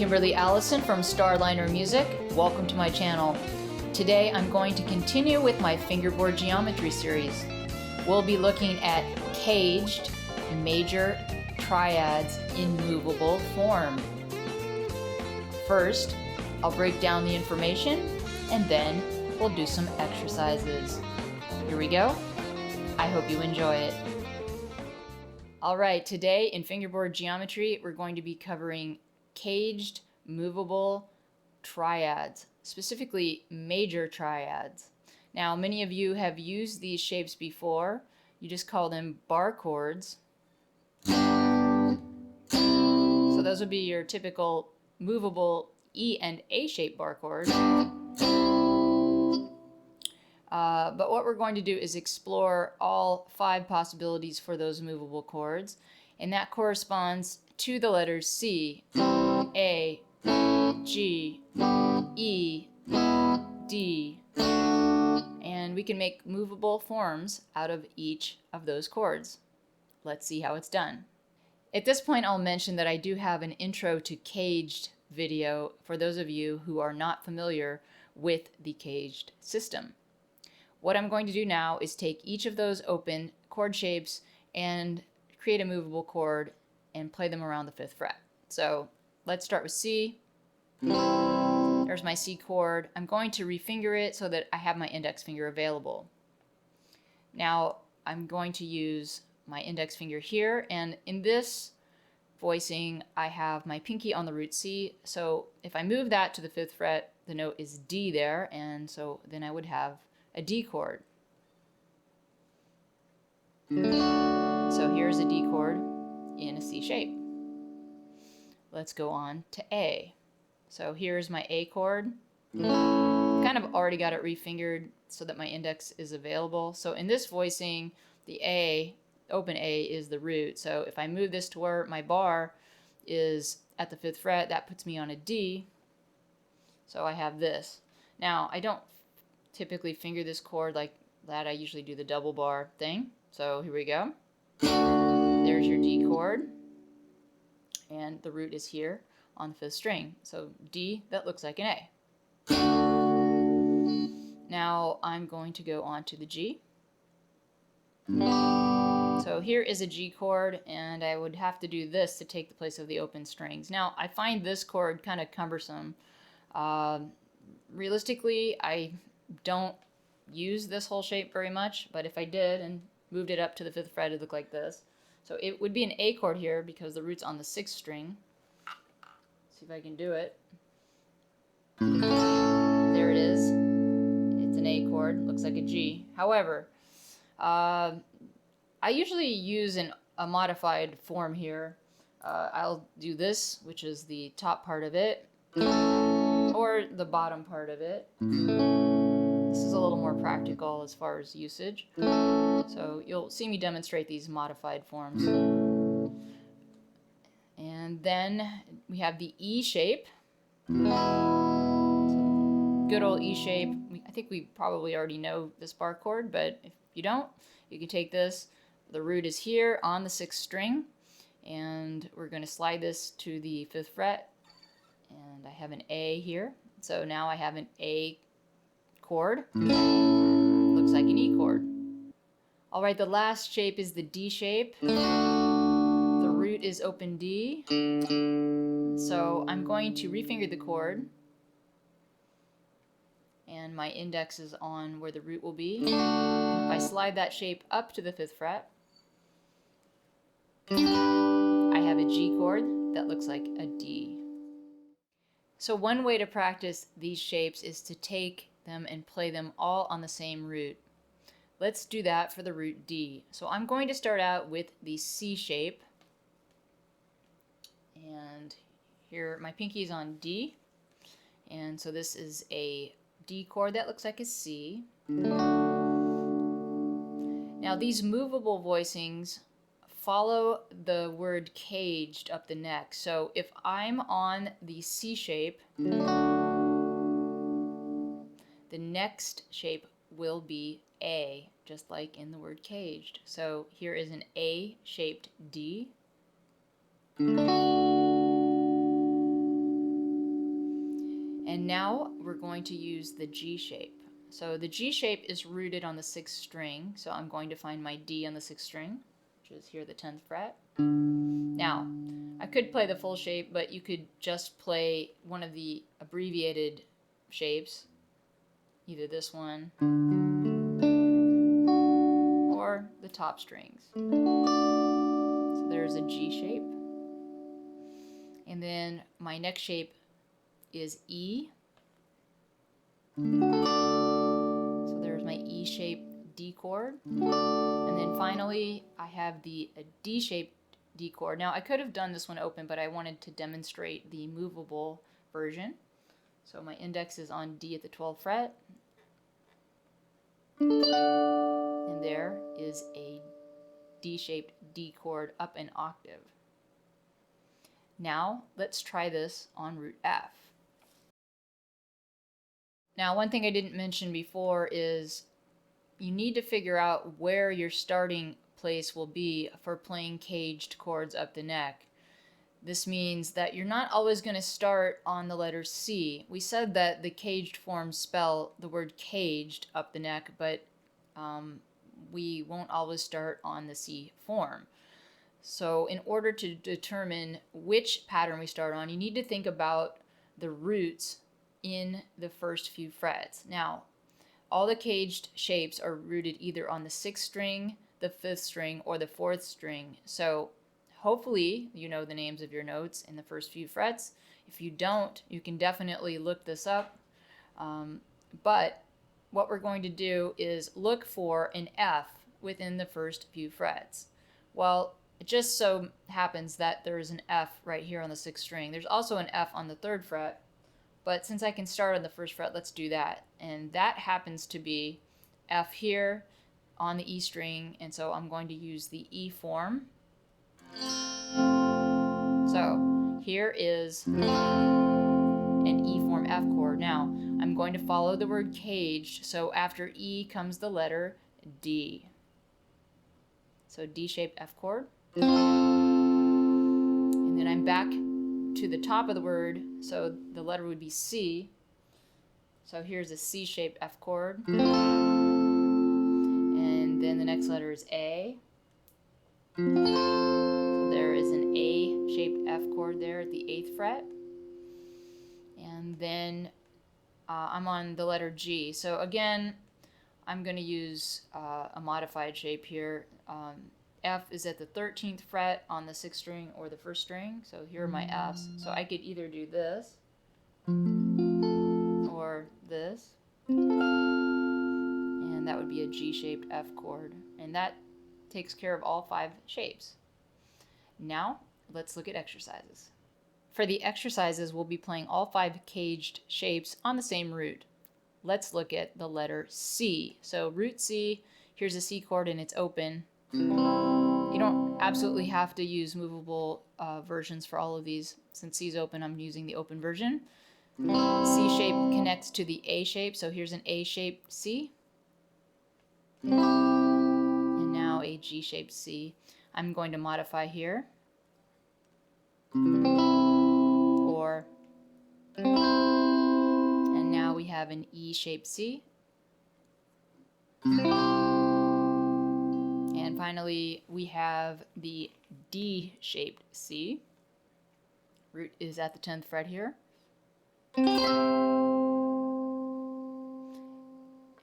Kimberly Allison from Starliner Music. Welcome to my channel. Today I'm going to continue with my fingerboard geometry series. We'll be looking at caged major triads in movable form. First, I'll break down the information and then we'll do some exercises. Here we go. I hope you enjoy it. Alright, today in fingerboard geometry we're going to be covering caged movable triads, specifically major triads. Now many of you have used these shapes before. You just call them bar chords. So those would be your typical movable E and A shaped bar chord. But what we're going to do is explore all 5 possibilities for those movable chords, and that corresponds to the letters C, A, G, E, D, and we can make movable forms out of each of those chords. Let's see how it's done. At this point I'll mention that I do have an intro to caged video for those of you who are not familiar with the caged system. What I'm going to do now is take each of those open chord shapes and create a movable chord and play them around the 5th fret. So let's start with C. There's my C chord. I'm going to refinger it so that I have my index finger available. Now I'm going to use my index finger here, and in this voicing I have my pinky on the root C, so if I move that to the 5th fret the note is D there, and so then I would have a D chord. So here's a D chord in a C shape. Let's go on to A. So here's my A chord. Kind of already got it refingered so that my index is available. So in this voicing, the A, open A, is the root. So if I move this to where my bar is at the 5th fret, that puts me on a D. So I have this. Now I don't typically finger this chord like that. I usually do the double bar thing. So here we go. There's your D chord, and the root is here on the 5th string. So D, that looks like an A. Now I'm going to go on to the G. So here is a G chord, and I would have to do this to take the place of the open strings. Now I find this chord kind of cumbersome. Realistically, I don't use this whole shape very much, but if I did and moved it up to the 5th fret, it'd look like this. So it would be an A chord here because the root's on the 6th string. See if I can do it. There it is. It's an A chord, looks like a G. However, I usually use a modified form here. I'll do this, which is the top part of it, or the bottom part of it. This is a little more practical as far as usage. So you'll see me demonstrate these modified forms. And then we have the E shape. So good old E shape. I think we probably already know this bar chord, but if you don't, you can take this. The root is here on the 6th string, and we're going to slide this to the 5th fret, and I have an A here. So now I have an A chord. Looks like an E chord. Alright, the last shape is the D shape. The root is open D. So I'm going to refinger the chord, and my index is on where the root will be. If I slide that shape up to the 5th fret, I have a G chord that looks like a D. So one way to practice these shapes is to take them and play them all on the same root. Let's do that for the root D. So I'm going to start out with the C shape, and here my pinky is on D, and so this is a D chord that looks like a C. Now these movable voicings follow the word caged up the neck. So if I'm on the C shape, the next shape will be A, just like in the word caged. So here is an A-shaped D. And now we're going to use the G shape. So the G shape is rooted on the 6th string, so I'm going to find my D on the 6th string, which is here the 10th fret. Now, I could play the full shape, but you could just play one of the abbreviated shapes, either this one or the top strings. So there's a G shape. And then my next shape is E. So there's my E shaped D chord. And then finally, I have the D shaped D chord. Now, I could have done this one open, but I wanted to demonstrate the movable version. So my index is on D at the 12th fret. And there is a D-shaped D chord up an octave. Now, let's try this on root F. Now, one thing I didn't mention before is you need to figure out where your starting place will be for playing caged chords up the neck. This means that you're not always going to start on the letter C. We said that the caged forms spell the word caged up the neck, but we won't always start on the C form. So in order to determine which pattern we start on, you need to think about the roots in the first few frets. Now, all the caged shapes are rooted either on the 6th string, the 5th string, or the 4th string. So hopefully you know the names of your notes in the first few frets. If you don't, you can definitely look this up. But what we're going to do is look for an F within the first few frets. Well, it just so happens that there is an F right here on the 6th string. There's also an F on the 3rd fret, but since I can start on the 1st fret, let's do that. And that happens to be F here on the E string, and so I'm going to use the E form. So here is an E form F chord. Now, I'm going to follow the word caged, so after E comes the letter D. So D-shaped F chord. And then I'm back to the top of the word, so the letter would be C. So here's a C-shaped F chord. And then the next letter is A. So there is an A-shaped F chord there at the 8th fret. And then I'm on the letter G. So again, I'm going to use a modified shape here. F is at the 13th fret on the 6th string or the 1st string. So here are my Fs. So I could either do this or this. And that would be a G-shaped F chord. And that takes care of all 5 shapes. Now, let's look at exercises. For the exercises, we'll be playing all 5 caged shapes on the same root. Let's look at the letter C. So root C, here's a C chord and it's open. You don't absolutely have to use movable versions for all of these. Since C is open, I'm using the open version. C shape connects to the A shape, so here's an A-shaped C. And now a G-shaped C. I'm going to modify here. Or, and now we have an E-shaped C. And finally, we have the D-shaped C. Root is at the 10th fret here.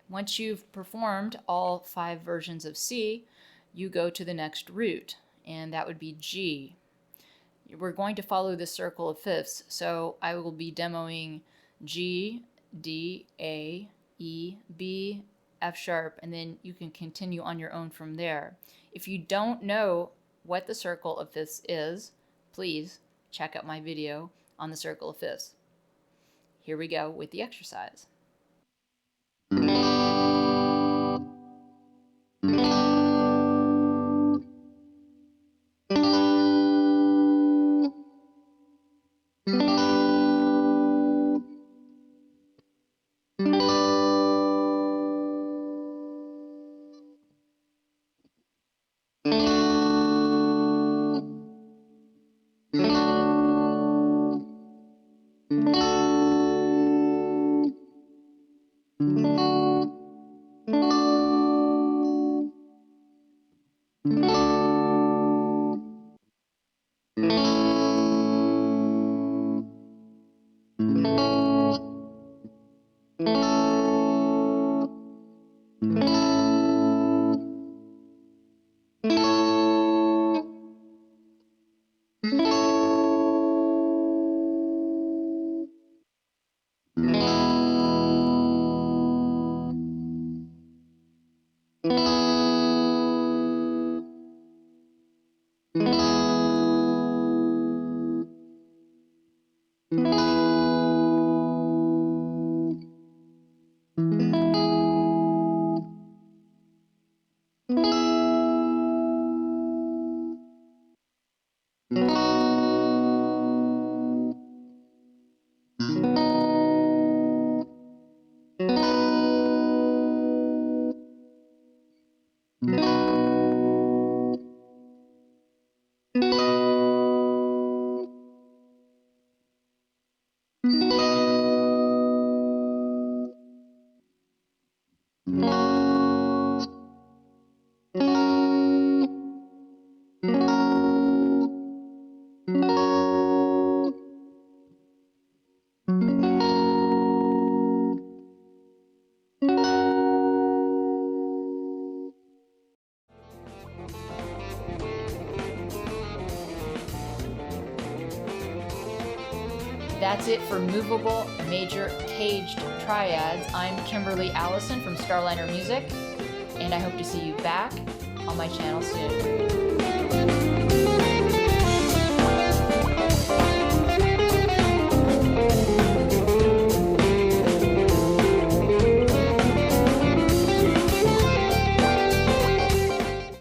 Once you've performed all 5 versions of C, you go to the next root, and that would be G. We're going to follow the circle of fifths, so I will be demoing G, D, A, E, B, F sharp, and then you can continue on your own from there. If you don't know what the circle of fifths is, please check out my video on the circle of fifths. Here we go with the exercise. That's it for movable major caged triads. I'm Kimberly Allison from Starliner Music, and I hope to see you back on my channel soon.